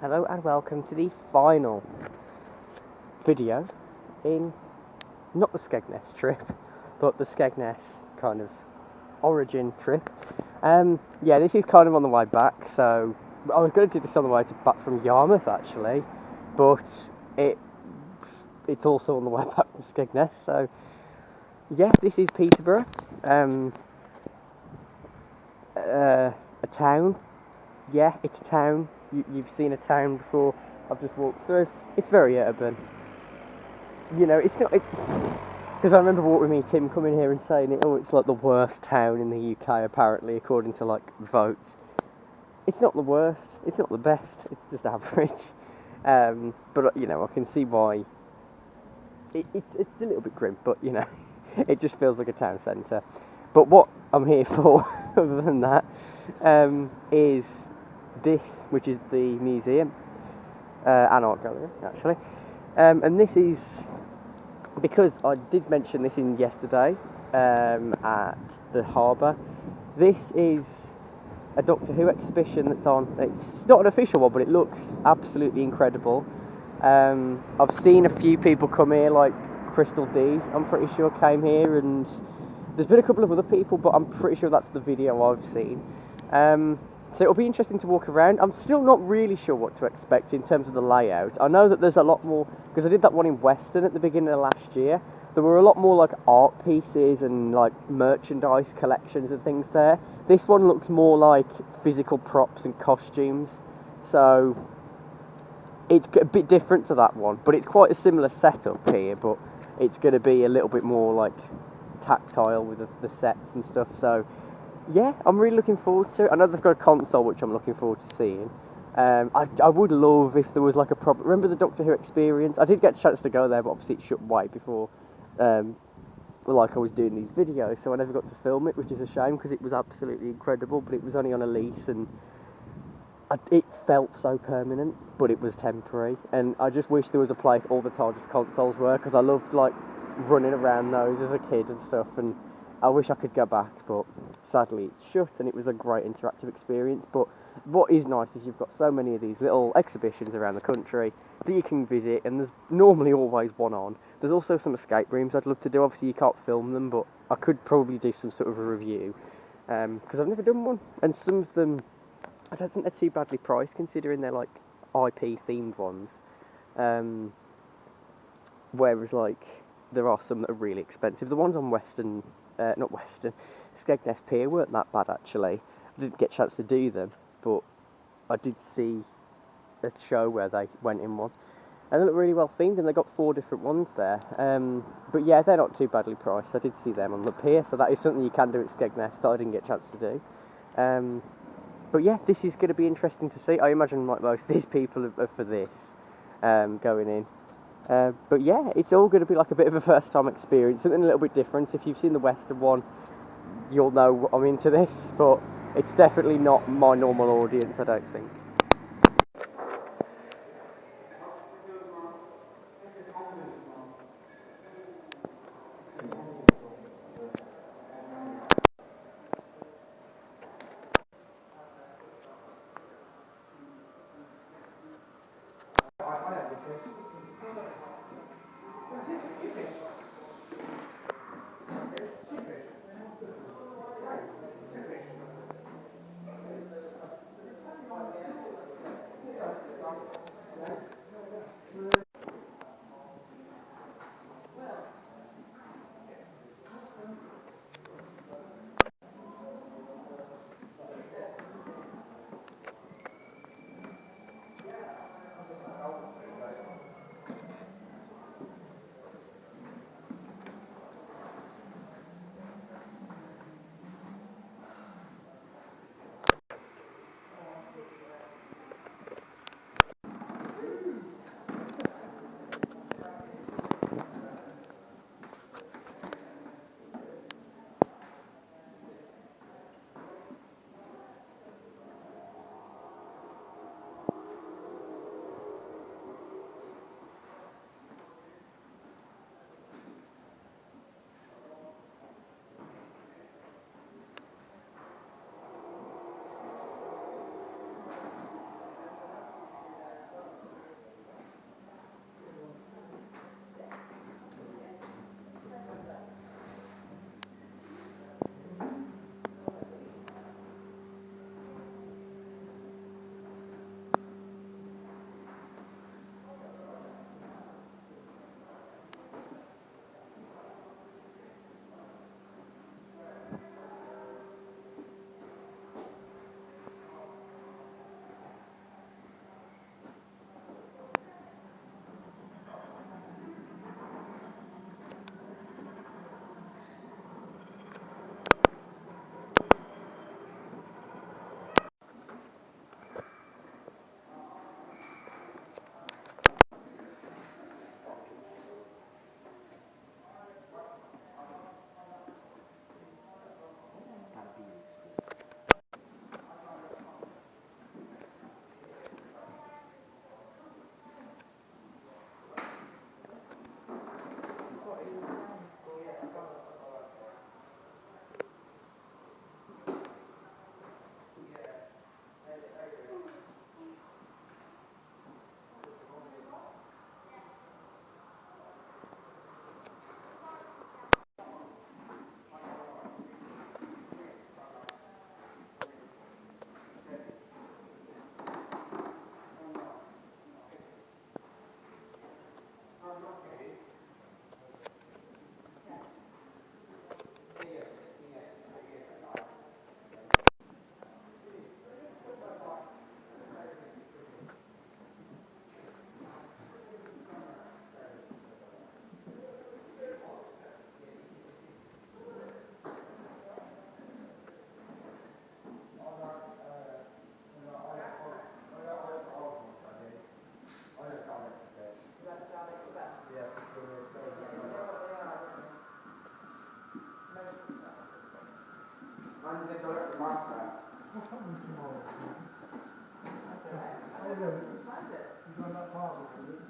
Hello and welcome to the final video in not the Skegness trip, but the Skegness kind of origin trip. Yeah, this is kind of on the way back, so I was going to do this on the way back from Yarmouth actually, but it's also on the way back from Skegness, so yeah, this is Peterborough, a town. Yeah, it's a town. You've seen a town before. I've just walked through. It's very urban. You know, it's not... Because I remember walking with me, Tim, coming here and saying, it's like the worst town in the UK, apparently, according to, like, votes. It's not the worst. It's not the best. It's just average. But, you know, I can see why... It's a little bit grim, but, you know, it just feels like a town centre. But what I'm here for, other than that, is... this, which is the museum and art gallery, actually, and this is because I did mention this in yesterday at the harbour. This is a Doctor Who exhibition that's on. It's not an official one, but it looks absolutely incredible. I've seen a few people come here, like Crystal D, I'm pretty sure, came here, and there's been a couple of other people, but I'm pretty sure that's the video I've seen. So it'll be interesting to walk around. I'm still not really sure what to expect in terms of the layout. I know that there's a lot more, because I did that one in Weston at the beginning of last year. There were a lot more like art pieces and like merchandise collections and things there. This one looks more like physical props and costumes. So it's a bit different to that one, but it's quite a similar setup here, but it's going to be a little bit more like tactile with the sets and stuff. So yeah, I'm really looking forward to it. I know they've got a console which I'm looking forward to seeing. I would love if there was like a proper... Remember the Doctor Who experience? I did get a chance to go there, but obviously it shut way before like I was doing these videos, so I never got to film it, which is a shame because it was absolutely incredible, but it was only on a lease and it felt so permanent, but it was temporary, and I just wish there was a place all the TARDIS consoles were, because I loved like running around those as a kid and stuff, and I wish I could go back, but sadly it's shut, and it was a great interactive experience. But what is nice is you've got so many of these little exhibitions around the country that you can visit, and there's normally always one on. There's also some escape rooms I'd love to do. Obviously you can't film them, but I could probably do some sort of a review, because I've never done one, and some of them, I don't think they're too badly priced considering they're like IP themed ones, whereas like there are some that are really expensive. The ones on Skegness Pier weren't that bad actually. I didn't get a chance to do them, but I did see a show where they went in one, and they look really well themed, and they got 4 different ones there. But yeah, they're not too badly priced. I did see them on the pier, so that is something you can do at Skegness that I didn't get a chance to do. But yeah, this is going to be interesting to see. I imagine like most of these people are for this going in. But yeah, it's all going to be like a bit of a first time experience, something a little bit different. If you've seen the Western one, you'll know I'm into this, but it's definitely not my normal audience, I don't think. What's happening tomorrow? Oh, yeah. You've done that part of it.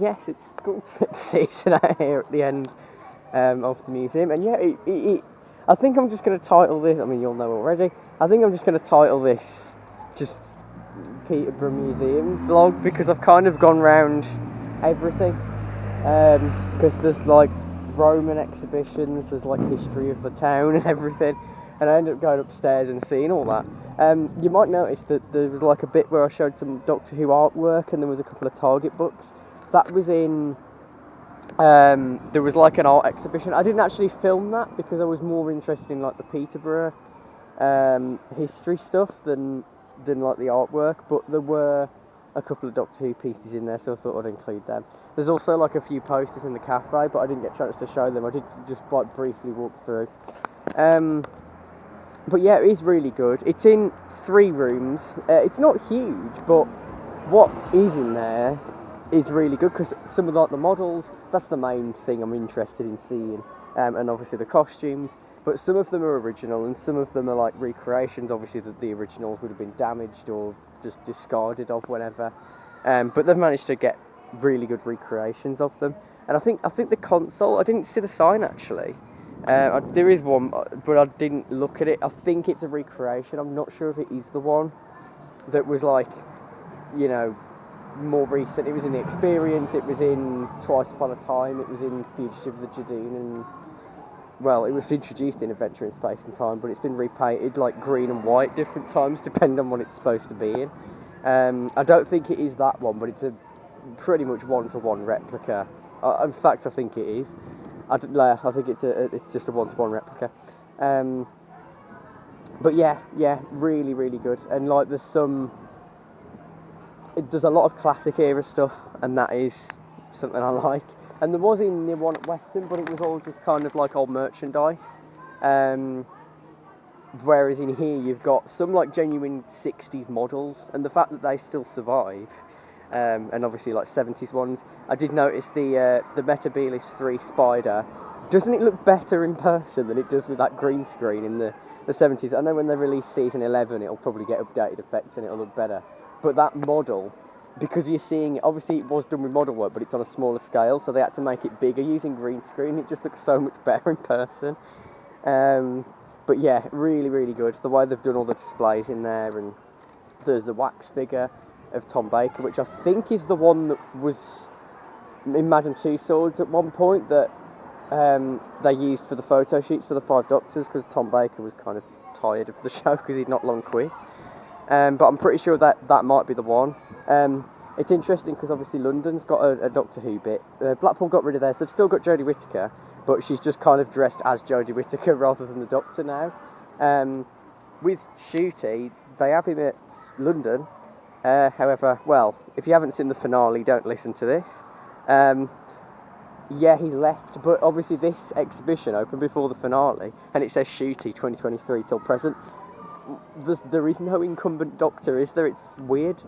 yes, it's school trip season out here at the end of the museum, and yeah, I think I'm just going to title this, I mean, you'll know already, I think I'm just going to title this just Peterborough Museum vlog, because I've kind of gone round everything, because there's like Roman exhibitions, there's like history of the town and everything, and I ended up going upstairs and seeing all that. You might notice that there was like a bit where I showed some Doctor Who artwork, and there was a couple of Target books. That was in, there was like an art exhibition. I didn't actually film that because I was more interested in like the Peterborough history stuff than like the artwork, but there were a couple of Doctor Who pieces in there, so I thought I'd include them. There's also like a few posters in the cafe, but I didn't get a chance to show them. I did just like briefly walk through. But yeah, it is really good. It's in 3 rooms. It's not huge, but what is in there is really good, because some of like the models, that's the main thing I'm interested in seeing, and obviously the costumes, but some of them are original and some of them are like recreations. Obviously the originals would have been damaged or just discarded of whatever, but they've managed to get really good recreations of them. And I think the console, I didn't see the sign actually. There is one, but I didn't look at it. I think it's a recreation. I'm not sure if it is the one that was like, you know, more recent. It was in The Experience, it was in Twice Upon a Time, it was in Fugitive of the Jadine, and well, it was introduced in Adventure in Space and Time, but it's been repainted like green and white different times depending on what it's supposed to be in. I don't think it is that one, but it's a pretty much one-to-one replica. In fact, I think it is. I think it's just a one-to-one replica. But yeah, really, really good. And like, there's a lot of classic era stuff, and that is something I like. And there was in the one at Western, but it was all just kind of like old merchandise. Whereas in here you've got some like genuine 60s models, and the fact that they still survive, and obviously like 70s ones. I did notice the Metabilis 3 Spider. Doesn't it look better in person than it does with that green screen in the 70s? I know when they release season 11 it'll probably get updated effects and it'll look better. But that model, because you're seeing, obviously it was done with model work, but it's on a smaller scale, so they had to make it bigger using green screen. It just looks so much better in person. But yeah, really, really good. The way they've done all the displays in there, and there's the wax figure of Tom Baker, which I think is the one that was in Madame Tussauds at one point that they used for the photo shoots for the 5 Doctors, because Tom Baker was kind of tired of the show because he'd not long quit. But I'm pretty sure that might be the one. It's interesting because obviously London's got a Doctor Who bit. Blackpool got rid of theirs. They've still got Jodie Whittaker, but she's just kind of dressed as Jodie Whittaker rather than the Doctor now. With Shooty, they have him at London. However, well, if you haven't seen the finale, don't listen to this. Yeah, he's left, but obviously this exhibition opened before the finale, and it says Shooty 2023 till present. There is no incumbent Doctor, is there? It's weird.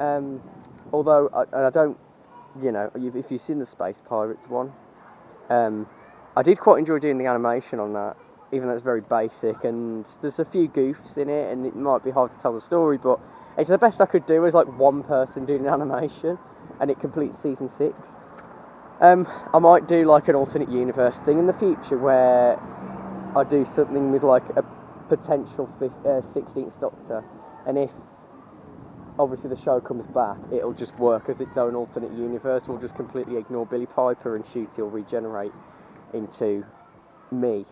Although, I don't, you know, if you've seen the Space Pirates one, I did quite enjoy doing the animation on that, even though it's very basic, and there's a few goofs in it, and it might be hard to tell the story, but it's the best I could do as like one person doing an animation, and it completes season 6. I might do like an alternate universe thing in the future where I do something with like a potential 16th Doctor, and if obviously the show comes back, it'll just work as its own alternate universe. We'll just completely ignore Billy Piper, and Shooty will regenerate into me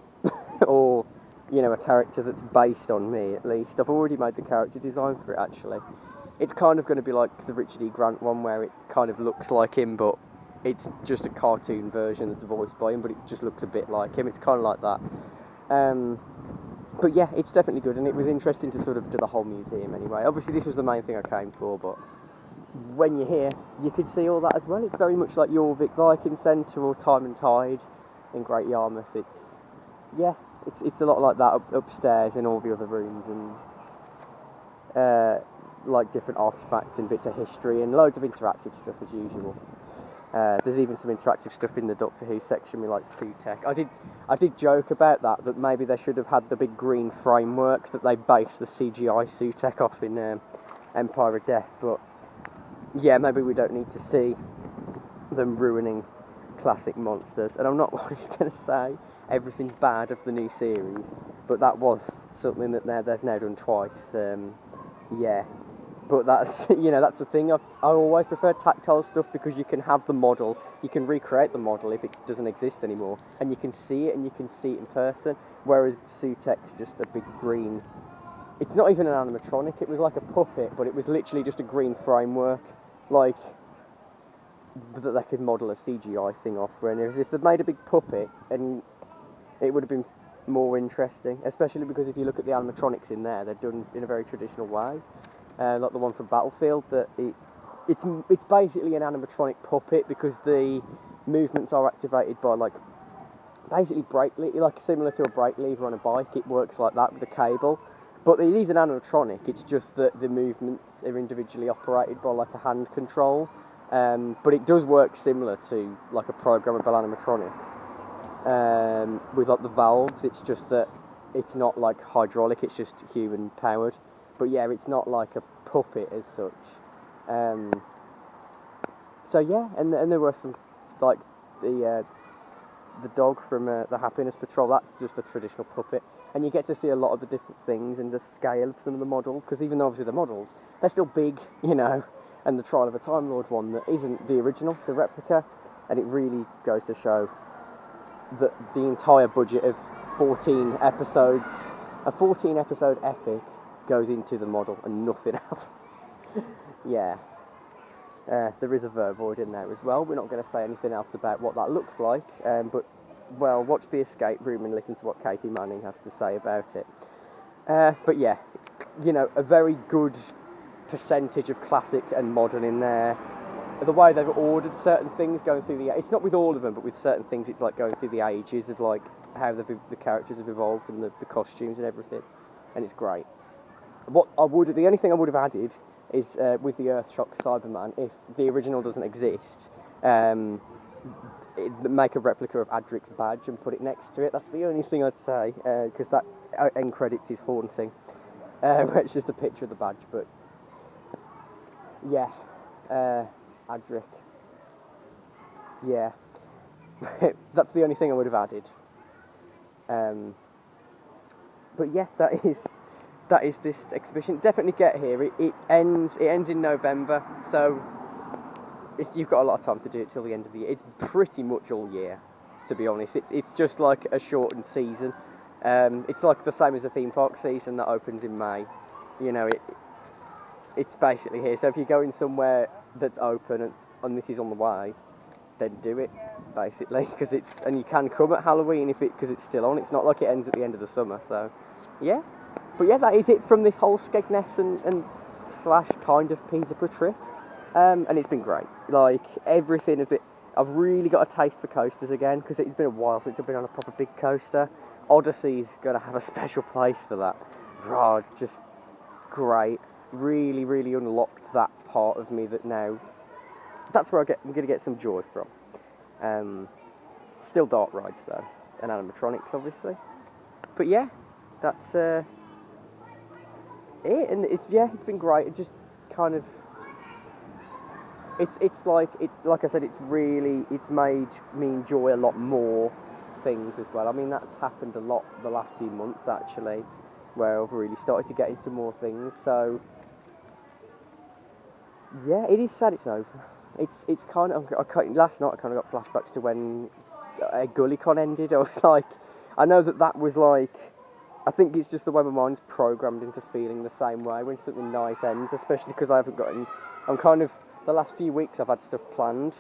or, you know, a character that's based on me at least. I've already made the character design for it actually. It's kind of going to be like the Richard E. Grant one, where it kind of looks like him, but it's just a cartoon version that's voiced by him, but it just looks a bit like him. It's kind of like that. But yeah, it's definitely good, and it was interesting to sort of do the whole museum anyway. Obviously this was the main thing I came for, but when you're here, you could see all that as well. It's very much like Jorvik Viking Centre or Time and Tide in Great Yarmouth. It's a lot like that upstairs in all the other rooms, and like different artefacts and bits of history and loads of interactive stuff as usual. There's even some interactive stuff in the Doctor Who section with like Sutek. I did joke about that maybe they should have had the big green framework that they based the CGI Sutek off in Empire of Death, but yeah, maybe we don't need to see them ruining classic monsters. And I'm not always going to say everything's bad of the new series, but that was something that they've now done twice. Yeah, but that's that's the thing. I always prefer tactile stuff because you can have the model, you can recreate the model if it doesn't exist anymore, and you can see it and you can see it in person. Whereas Sutek's just a big green. It's not even an animatronic. It was like a puppet, but it was literally just a green framework, like that they could model a CGI thing off. Whereas if they'd made a big puppet, and it would have been more interesting, especially because if you look at the animatronics in there, they're done in a very traditional way, like the one from Battlefield. That it's basically an animatronic puppet because the movements are activated by like basically brake lever, like similar to a brake lever on a bike. It works like that with a cable, but it is an animatronic. It's just that the movements are individually operated by like a hand control, but it does work similar to like a programmable animatronic. With like the valves, it's just that it's not like hydraulic, it's just human powered. But yeah, it's not like a puppet as such. So yeah, and there were some like the dog from the Happiness Patrol. That's just a traditional puppet, and you get to see a lot of the different things and the scale of some of the models. Because even though obviously the models, they're still big, And the Trial of a Time Lord one that isn't the original, it's a replica, and it really goes to show that the entire budget of 14 episodes, a 14 episode epic, goes into the model and nothing else. Yeah. There is a verboid in there as well. We're not going to say anything else about what that looks like, but, well, watch The Escape Room and listen to what Katie Manning has to say about it. But yeah, a very good percentage of classic and modern in there. The way they've ordered certain things going through it's not with all of them, but with certain things it's like going through the ages of like how the characters have evolved and the costumes and everything, and it's great. The only thing I would have added is with the Earthshock Cyberman, if the original doesn't exist, make a replica of Adric's badge and put it next to it. That's the only thing I'd say, because that end credits is haunting. It's just a picture of the badge, but yeah. Adric. Yeah. That's the only thing I would have added. But yeah, that is this exhibition. Definitely get here. It ends in November, so you've got a lot of time to do it till the end of the year. It's pretty much all year, to be honest. It's just like a shortened season. It's like the same as a theme park season that opens in May. It's basically here. So if you're going somewhere that's open and this is on the way, then do it, basically, and you can come at Halloween because it's still on. It's not like it ends at the end of the summer. So yeah, but yeah, that is it from this whole Skegness and / kind of Peterborough trip, and it's been great. Like everything I've really got a taste for coasters again because it's been a while since I've been on a proper big coaster. Odyssey's going to have a special place for that. Oh, just great. Really, really unlocked that part of me that now, that's where I'm going to get some joy from. Still dark rides though, and animatronics obviously. But yeah, that's it, and it's been great. It just kind of, it's like I said, it's made me enjoy a lot more things as well. I mean, that's happened a lot the last few months actually, where I've really started to get into more things. So yeah, it is sad it's over. It's kind of, last night I kind of got flashbacks to when GullyCon ended. I was like, I know that was like, I think it's just the way my mind's programmed into feeling the same way when something nice ends, especially because I'm kind of, the last few weeks I've had stuff planned.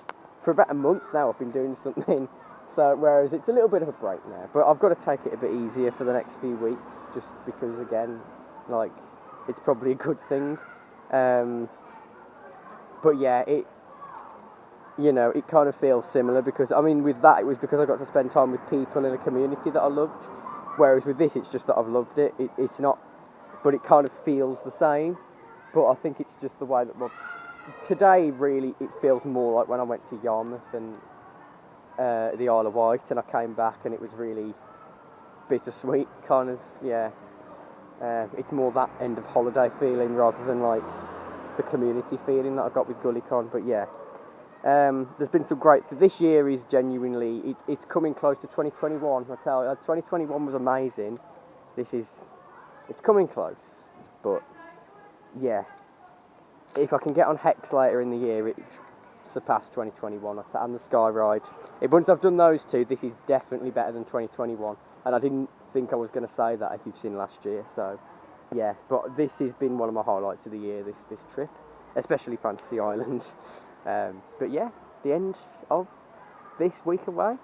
For about a month now I've been doing something, so whereas it's a little bit of a break now, but I've got to take it a bit easier for the next few weeks, just because again, like, it's probably a good thing. But yeah, it kind of feels similar because, I mean, with that, it was because I got to spend time with people in a community that I loved, whereas with this, it's just that I've loved it. It's not, but it kind of feels the same, but I think it's just the way that, today, really, it feels more like when I went to Yarmouth and the Isle of Wight, and I came back, and it was really bittersweet, kind of, yeah. It's more that end of holiday feeling rather than, like, the community feeling that I got with GullyCon, but yeah. There's been some great. This year is genuinely. It's coming close to 2021. I tell you, 2021 was amazing. It's coming close, but yeah, if I can get on Hex later in the year, it's surpassed 2021. And the Sky Ride. Once I've done those two, this is definitely better than 2021. And I didn't think I was going to say that if you've seen last year. So yeah, but this has been one of my highlights of the year. This trip, especially Fantasy Island. But yeah, the end of this week away.